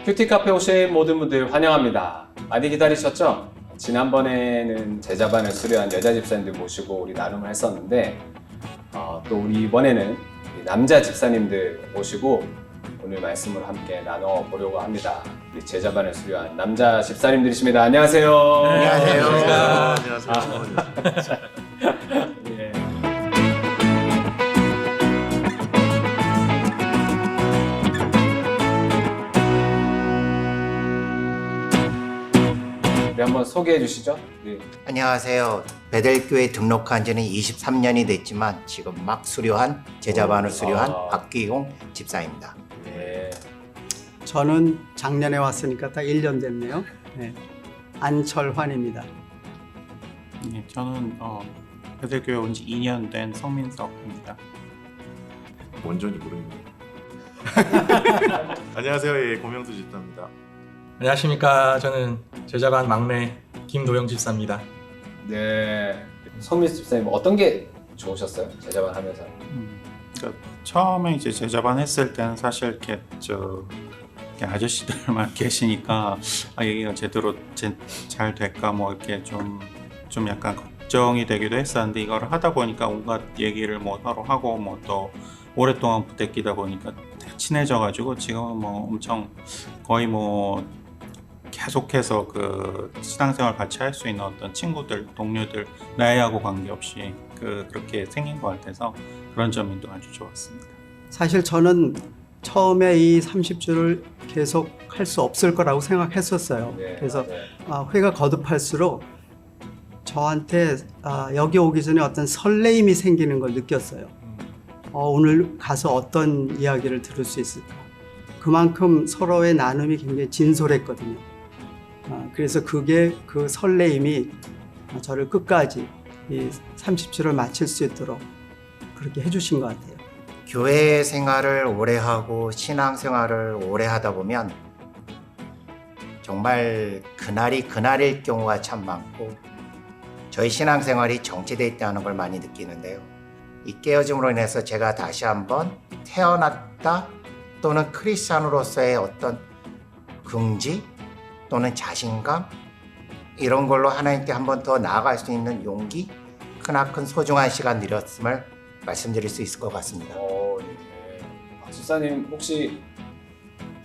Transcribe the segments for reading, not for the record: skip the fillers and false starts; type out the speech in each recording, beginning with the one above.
큐티 카페 오신 모든 분들 환영합니다. 많이 기다리셨죠? 지난번에는 제자반을 수료한 여자 집사님들 모시고 우리 나눔을 했었는데 또 우리 이번에는 남자 집사님들 모시고 오늘 말씀을 함께 나눠보려고 합니다. 우리 제자반을 수료한 남자 집사님들이십니다. 안녕하세요. 네, 안녕하세요. 안녕하세요. 예. 우리 한번 소개해 주시죠. 네. 안녕하세요. 베델교회 등록한 지는 23년이 됐지만 지금 막 수료한 제자반을 수료한 박기용 집사입니다. 네. 저는 작년에 왔으니까 딱 1년 됐네요. 네. 안철환입니다. 네, 저는 베델교회 온 지 2년 된 성민석입니다. 원전이 모르겠네요. 안녕하세요. 예, 고명수 집사입니다. 안녕하십니까. 저는 제자반 막내 김도영 집사입니다. 네. 성민 집사님 어떤 게 좋으셨어요? 제자반 하면서. 그러니까 처음에 이제 제자반 했을 때는 사실 이렇게 이렇게 아저씨들만 계시니까 얘기가 제대로 잘 될까 뭐 이렇게 좀 약간 걱정이 되기도 했었는데 이거를 하다 보니까 온갖 얘기를 뭐 서로 하고 뭐 또 오랫동안 부대끼다 보니까 친해져가지고 지금은 뭐 엄청 거의 뭐 계속해서 그 신앙생활 같이 할 수 있는 어떤 친구들, 동료들, 나이하고 관계없이 그렇게 생긴 것 같아서 그런 점이 또 아주 좋았습니다. 사실 저는 처음에 이 30주를 계속 할 수 없을 거라고 생각했었어요. 네, 그래서 맞아요. 회가 거듭할수록 저한테 여기 오기 전에 어떤 설레임이 생기는 걸 느꼈어요. 오늘 가서 어떤 이야기를 들을 수 있을까? 그만큼 서로의 나눔이 굉장히 진솔했거든요. 그래서 그 설레임이 저를 끝까지 이 30주를 마칠 수 있도록 그렇게 해주신 것 같아요. 교회 생활을 오래 하고 신앙 생활을 오래 하다 보면 정말 그날일 경우가 참 많고 저희 신앙 생활이 정체되어 있다는 걸 많이 느끼는데요. 이 깨어짐으로 인해서 제가 다시 한번 태어났다 또는 크리스찬으로서의 어떤 긍지 또는 자신감 이런 걸로 하나님께 한 번 더 나아갈 수 있는 용기 크나큰 소중한 시간 누렸음을 말씀드릴 수 있을 것 같습니다. 예. 박 집사님 혹시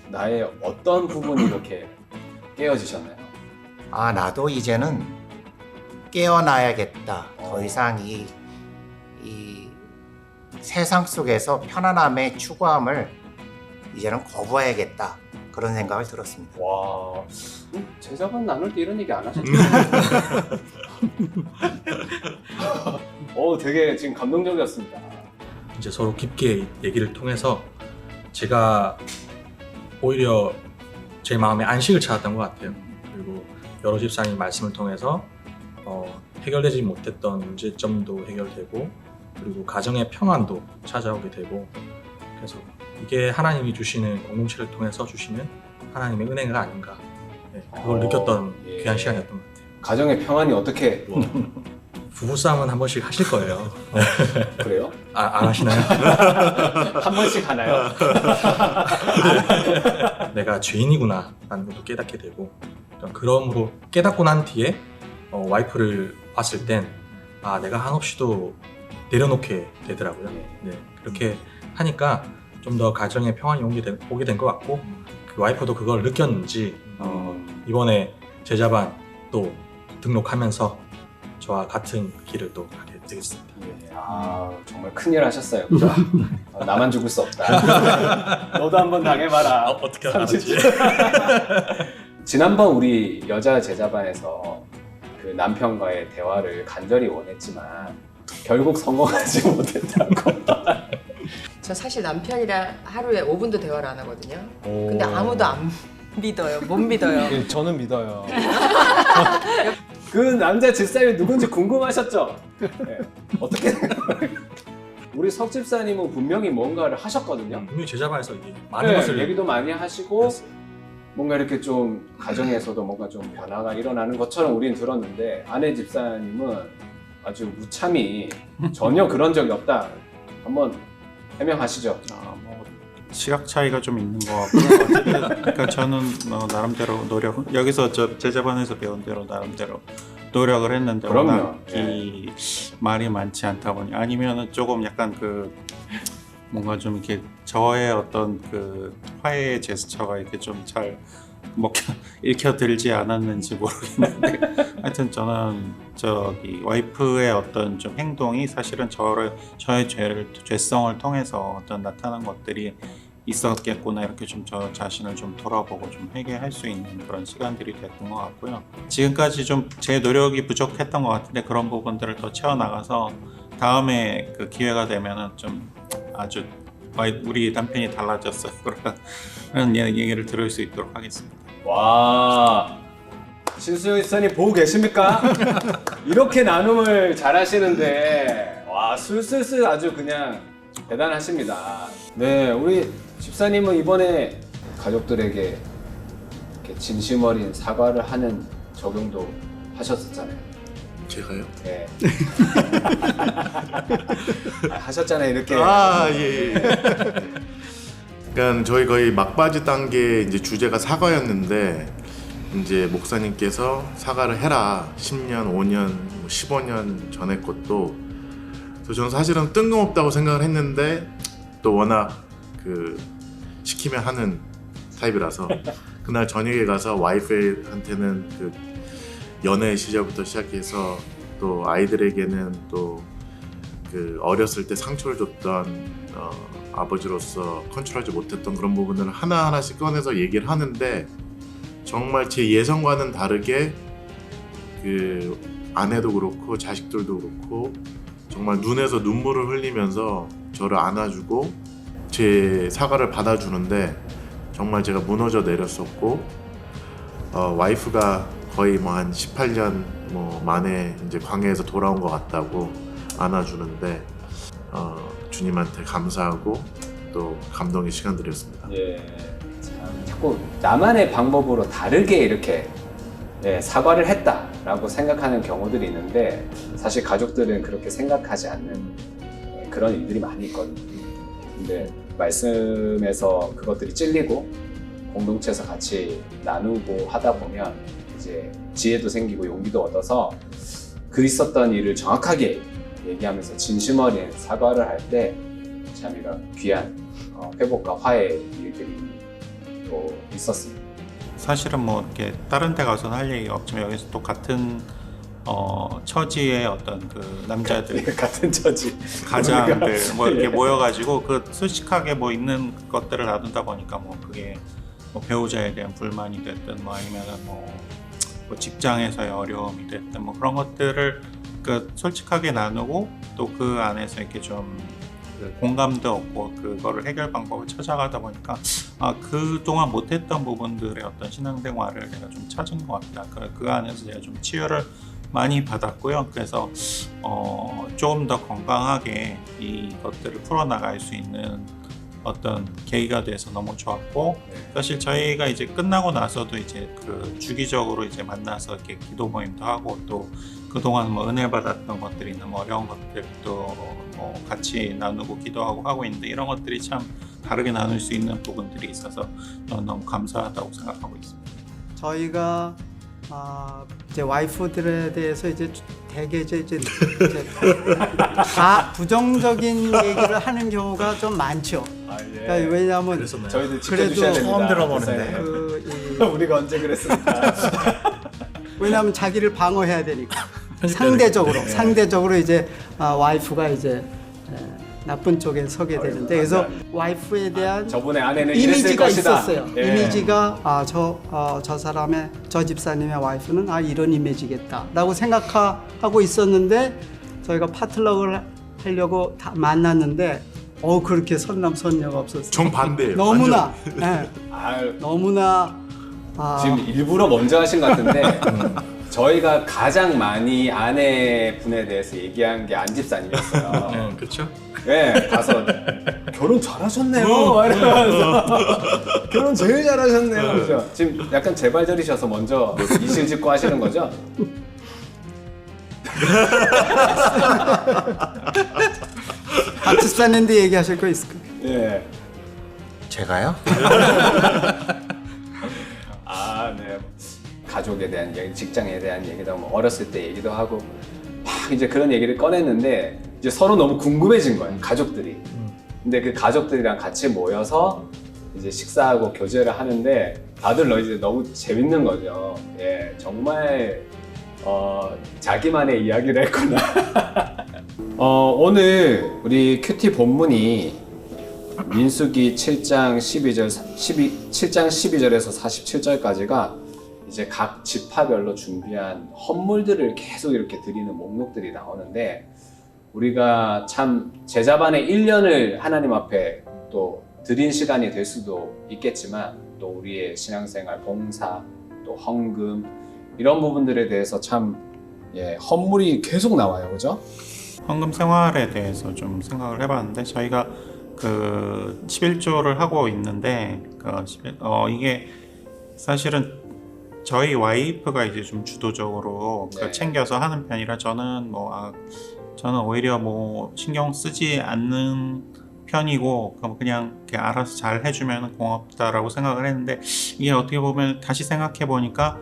나의 어떤 부분이 이렇게 깨어지셨나요? 나도 이제는 깨어나야겠다. 더 이상 이 세상 속에서 편안함의 추구함을 이제는 거부해야겠다. 그런 생각을 들었습니다. 와, 제자반 나눌 때 이런 얘기 안 하셨죠? 되게 지금 감동적이었습니다. 이제 서로 깊게 얘기를 통해서 제가 오히려 제 마음에 안식을 찾았던 것 같아요. 그리고 여러 집사님 말씀을 통해서 해결되지 못했던 문제점도 해결되고 그리고 가정의 평안도 찾아오게 되고 그래서 이게 하나님이 주시는 공동체를 통해서 주시는 하나님의 은혜가 아닌가 그걸 느꼈던 예. 귀한 시간이었던 것 같아요. 가정의 평안이 어떻게 부부싸움은 한 번씩 하실 거예요. 그래요? 안 하시나요? 한 번씩 하나요? 내가 죄인이구나 라는 것도 깨닫게 되고 그러므로 깨닫고 난 뒤에 와이프를 봤을 땐 내가 한없이도 내려놓게 되더라고요. 네, 그렇게 하니까 좀 더 가정의 평안이 오게 된 것 같고 그 와이프도 그걸 느꼈는지 이번에 제자반 또 등록하면서 저와 같은 길을 또 가게 되겠습니다. 예. 정말 큰일 하셨어요. 그죠? 나만 죽을 수 없다. 너도 한번 당해봐라. 어떻게 하는지. 지난번 우리 여자 제자반에서 그 남편과의 대화를 간절히 원했지만 결국 성공하지 못했다고. 저 사실 남편이랑 하루에 5분도 대화를 안 하거든요. 근데 아무도 안 믿어요. 못 믿어요. 예, 저는 믿어요. 그 남자 집사님이 누군지 궁금하셨죠? 네. 어떻게 우리 석 집사님은 분명히 뭔가를 하셨거든요. 분명히 제자반에서 많은 네, 것을 얘기도 많이 하시고 뭔가 이렇게 좀 가정에서도 뭔가 좀 변화가 일어나는 것처럼 우리는 들었는데 아내 집사님은 아주 무참히 전혀 그런 적이 없다. 한번 해명하시죠. 뭐 시각 차이가 좀 있는 것 같고요. 어쨌든 그러니까 저는 나름대로 여기서 저 제자반에서 배운 대로 나름대로 노력을 했는데 그럼요. 워낙 이 말이 많지 않다 보니 아니면은 조금 약간 그 뭔가 좀 이렇게 저의 어떤 그 화해의 제스처가 이렇게 좀 잘 읽혀들지 않았는지 모르겠는데 하여튼 저는 저기 와이프의 어떤 좀 행동이 사실은 저의 죄성을 통해서 어떤 나타난 것들이 있었겠구나 이렇게 좀 저 자신을 좀 돌아보고 좀 회개할 수 있는 그런 시간들이 됐던 것 같고요. 지금까지 좀 제 노력이 부족했던 것 같은데 그런 부분들을 더 채워나가서 다음에 그 기회가 되면은 좀 아주 우리 남편이 달라졌어요 그런 얘기를 들을 수 있도록 하겠습니다. 와, 신수영 집사님 보고 계십니까? 이렇게 나눔을 잘 하시는데 와, 술술술 아주 그냥 대단하십니다. 네, 우리 집사님은 이번에 가족들에게 이렇게 진심 어린 사과를 하는 적용도 하셨었잖아요. 제가요? 네. 하셨잖아요, 이렇게. 예. 그러니까 저희 거의 막바지 단계 이제 주제가 사과였는데 이제 목사님께서 사과를 해라 10년, 5년, 15년 전의 것도 그래서 저는 사실은 뜬금없다고 생각을 했는데 또 워낙 그 시키면 하는 타입이라서 그날 저녁에 가서 와이프한테는 그 연애 시절부터 시작해서 또 아이들에게는 또 그 어렸을 때 상처를 줬던 아버지로서 컨트롤하지 못했던 그런 부분들을 하나하나씩 꺼내서 얘기를 하는데 정말 제 예상과는 다르게 그 아내도 그렇고 자식들도 그렇고 정말 눈에서 눈물을 흘리면서 저를 안아주고 제 사과를 받아주는데 정말 제가 무너져 내렸었고 와이프가 거의 뭐 한 18년 만에 이제 광야에서 돌아온 것 같다고 안아주는데 주님한테 감사하고 또 감동의 시간들이었습니다. 예, 참 자꾸 나만의 방법으로 다르게 이렇게 사과를 했다라고 생각하는 경우들이 있는데 사실 가족들은 그렇게 생각하지 않는 그런 일들이 많이 있거든요. 근데 말씀에서 그것들이 찔리고 공동체에서 같이 나누고 하다 보면 이제 지혜도 생기고 용기도 얻어서 그 있었던 일을 정확하게 얘기하면서 진심 어린 사과를 할 때 참 이런 귀한 회복과 화해의 일들이 또 있었습니다. 사실은 뭐 이렇게 다른 데 가서는 할 얘기가 없지만 여기서 또 같은 처지의 어떤 그 남자들 같은 처지 가장들 뭐 이렇게 모여가지고 그 솔직하게 뭐 있는 것들을 나눈다 보니까 뭐 그게 뭐 배우자에 대한 불만이 됐든 뭐 아니면은 뭐 직장에서의 어려움이 됐든 뭐 그런 것들을 그 솔직하게 나누고 또 그 안에서 이렇게 좀 공감도 얻고 그거를 해결 방법을 찾아가다 보니까 그동안 못했던 부분들의 어떤 신앙생활을 내가 좀 찾은 것 같다. 그 안에서 제가 좀 치유를 많이 받았고요. 그래서 조금 더 건강하게 이것들을 풀어나갈 수 있는 어떤 계기가 돼서 너무 좋았고 사실 저희가 이제 끝나고 나서도 이제 그 주기적으로 이제 만나서 이렇게 기도 모임도 하고 또 그동안 뭐 은혜 받았던 것들이 있는 뭐 어려운 것들도 뭐 같이 나누고 기도하고 하고 있는데 이런 것들이 참 다르게 나눌 수 있는 부분들이 있어서 너무 감사하다고 생각하고 있습니다. 저희가 이제 와이프들에 대해서 이제 되게 이제 다 부정적인 얘기를 하는 경우가 좀 많죠. 예. 그러니까 왜냐하면 그랬었나요? 저희도 그래도 지켜주셔야 됩니다. 처음 들어보는데. 우리가 언제 그랬습니까? 왜냐하면 자기를 방어해야 되니까 상대적으로 이제 와이프가 이제 나쁜 쪽에 서게 되는데 그래서 와이프에 대한 저분의 아내는 이랬을 이미지가 것이다. 있었어요. 예. 이미지가 저 사람의 저 집사님의 와이프는 이런 이미지겠다라고 생각하고 있었는데 저희가 파트너를 하려고 다 만났는데 그렇게 선남선녀가 없었어요. 정반대예요. 너무나 아유, 너무나 지금 일부러 먼저 하신 것 같은데 저희가 가장 많이 아내분에 대해서 얘기한 게 안 집사님이었어요. 그렇죠. 네, 가서 결혼 잘하셨네요. 이러면서 결혼 제일 잘하셨네요. 그죠? 지금 약간 재발절이셔서 먼저 이실 짓고 하시는 거죠? 박 집사님도 얘기하실 거 있을 거예요. 예. 제가요? 아, 네. 가족에 대한 얘기, 직장에 대한 얘기도 하고 어렸을 때 얘기도 하고 막 이제 그런 얘기를 꺼냈는데 이제 서로 너무 궁금해진 거예요, 가족들이. 근데 그 가족들이랑 같이 모여서 이제 식사하고 교제를 하는데 다들 이제 너무 재밌는 거죠. 예, 정말 자기만의 이야기를 했구나. 오늘 우리 큐티 본문이 민수기 7장 12절에서 47절까지가 이제 각 지파별로 준비한 헌물들을 계속 이렇게 드리는 목록들이 나오는데 우리가 참 제자반의 1년을 하나님 앞에 또 드린 시간이 될 수도 있겠지만 또 우리의 신앙생활, 봉사, 또 헌금 이런 부분들에 대해서 참 헌물이 계속 나와요, 그죠? 헌금 생활에 대해서 좀 생각을 해봤는데 저희가 그 11조를 하고 있는데 이게 사실은 저희 와이프가 이제 좀 주도적으로 네. 챙겨서 하는 편이라 저는 오히려 신경 쓰지 않는 편이고 그냥 이렇게 알아서 잘 해주면 고맙다라고 생각을 했는데 이게 어떻게 보면 다시 생각해 보니까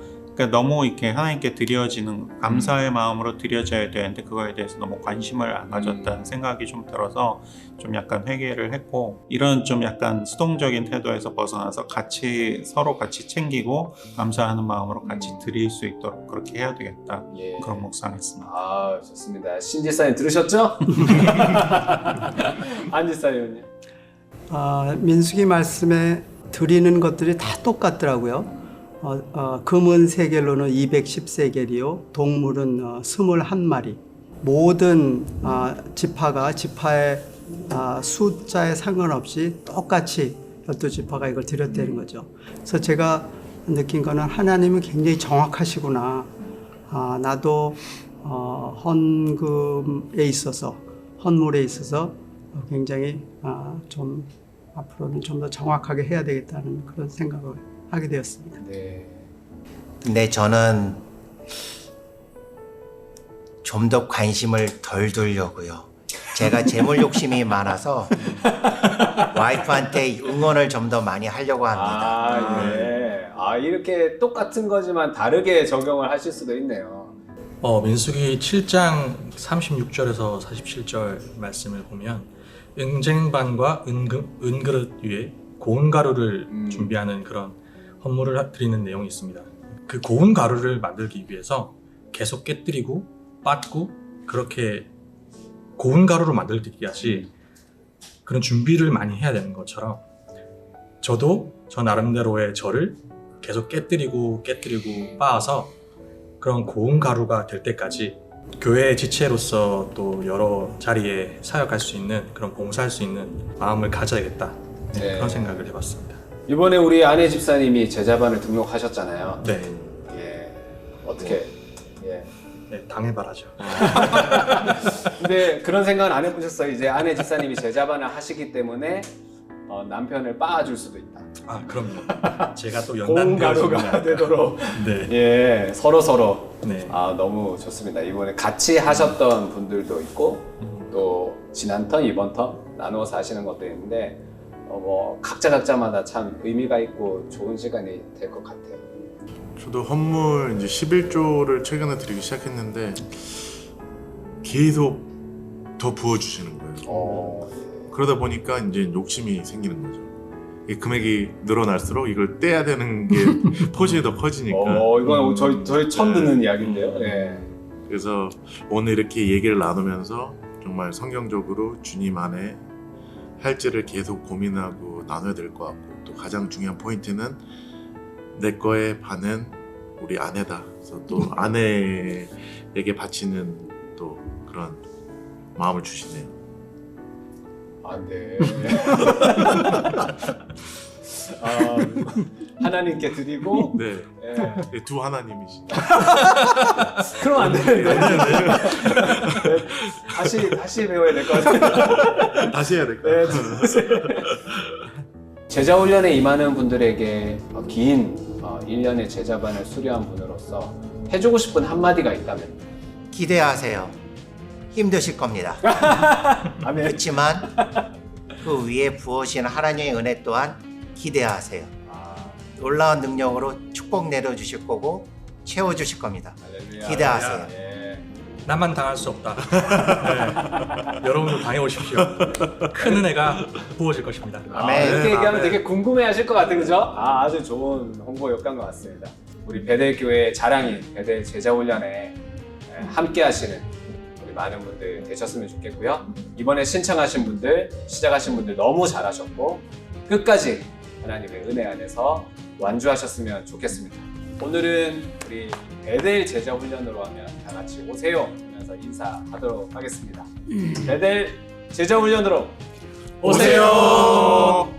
너무 이렇게 하나님께 드려지는 감사의 마음으로 드려져야 되는데 그거에 대해서 너무 관심을 안 가졌다는 생각이 좀 들어서 좀 약간 회개를 했고 이런 좀 약간 수동적인 태도에서 벗어나서 서로 같이 챙기고 감사하는 마음으로 같이 드릴 수 있도록 그렇게 해야 되겠다 예. 그런 묵상했습니다. 아, 좋습니다. 신지사님 들으셨죠? 안지사님. 민수기 말씀에 드리는 것들이 다 똑같더라고요. 금은 세겔로는 210세겔이요, 동물은 21마리. 모든 지파가 지파의 숫자에 상관없이 똑같이 12지파가 이걸 드렸다는 거죠. 그래서 제가 느낀 거는 하나님은 굉장히 정확하시구나. 나도 헌금에 있어서, 헌물에 있어서 굉장히 좀 앞으로는 좀 더 정확하게 해야 되겠다는 그런 생각을 하게 되었습니다. 네. 근데 저는 좀 더 관심을 덜 두려고요. 제가 재물 욕심이 많아서 와이프한테 응원을 좀 더 많이 하려고 합니다. 예. 이렇게 똑같은 거지만 다르게 적용을 하실 수도 있네요. 민수기 7장 36절에서 47절 말씀을 보면 은쟁반과 은그릇 위에 고운 가루를 준비하는 그런 헌물을 드리는 내용이 있습니다. 그 고운 가루를 만들기 위해서 계속 깨뜨리고 빻고 그렇게 고운 가루로 만들기까지 그런 준비를 많이 해야 되는 것처럼 저도 저 나름대로의 저를 계속 깨뜨리고 빻아서 그런 고운 가루가 될 때까지 교회의 지체로서 또 여러 자리에 사역할 수 있는 그런 봉사할 수 있는 마음을 가져야겠다 네. 그런 생각을 해봤습니다. 이번에 우리 아내 집사님이 제자반을 등록하셨잖아요. 네, 예. 어떻게? 예. 네 당해바라죠. 근데 그런 생각은 안 해보셨어요? 이제 아내 집사님이 제자반을 하시기 때문에 남편을 빻아줄 수도 있다. 그럼요. 제가 또 고운 가루가 연단되어서 되도록. 네, 예, 서로. 네. 너무 좋습니다. 이번에 같이 하셨던 분들도 있고 또 지난 턴, 이번 턴 나누어서 하시는 것도 있는데 각자마다 참 의미가 있고 좋은 시간이 될 것 같아요. 저도 헌물 이제 11조를 최근에 드리기 시작했는데 계속 더 부어주시는 거예요. 그러다 보니까 이제 욕심이 생기는 거죠. 이 금액이 늘어날수록 이걸 떼야 되는 게 포진이 더 커지니까. 이건 저희 처음 듣는 이야기인데요. 네. 그래서 오늘 이렇게 얘기를 나누면서 정말 성경적으로 주님 안에 할지를 계속 고민하고 나눠야 될 것 같고 또 가장 중요한 포인트는 내 거의 반은 우리 아내다. 그래서 또 아내에게 바치는 또 그런 마음을 주시네요. 네. 하나님께 드리고 네, 예. 두 하나님이시죠. 그럼 안 되는데. 다시 배워야 될 것 같아요. 다시 해야 될 것 같아요. 제자 훈련에 임하는 분들에게 긴 1년의 제자반을 수료한 분으로서 해주고 싶은 한마디가 있다면? 기대하세요. 힘드실 겁니다. 아멘. 그렇지만 그 위에 부으신 하나님의 은혜 또한 기대하세요. 아, 놀라운 능력으로 축복 내려주실 거고 채워주실 겁니다. 할렐루야. 기대하세요. 예. 나만 당할 수 없다. 네. 여러분도 당해 오십시오. 큰 은혜가 부어질 것입니다. 아멘. 이렇게 얘기하면 아멘. 되게 궁금해하실 것 같은 그죠? 아주 좋은 홍보 효과인 것 같습니다. 우리 베델 교회의 자랑인 베델 제자훈련에 함께하시는 우리 많은 분들 되셨으면 좋겠고요. 이번에 신청하신 분들, 시작하신 분들 너무 잘하셨고 끝까지 하나님의 은혜 안에서 완주하셨으면 좋겠습니다. 오늘은 우리 베델 제자훈련으로 하면 다 같이 오세요 하면서 인사하도록 하겠습니다. 베델 제자훈련으로 오세요.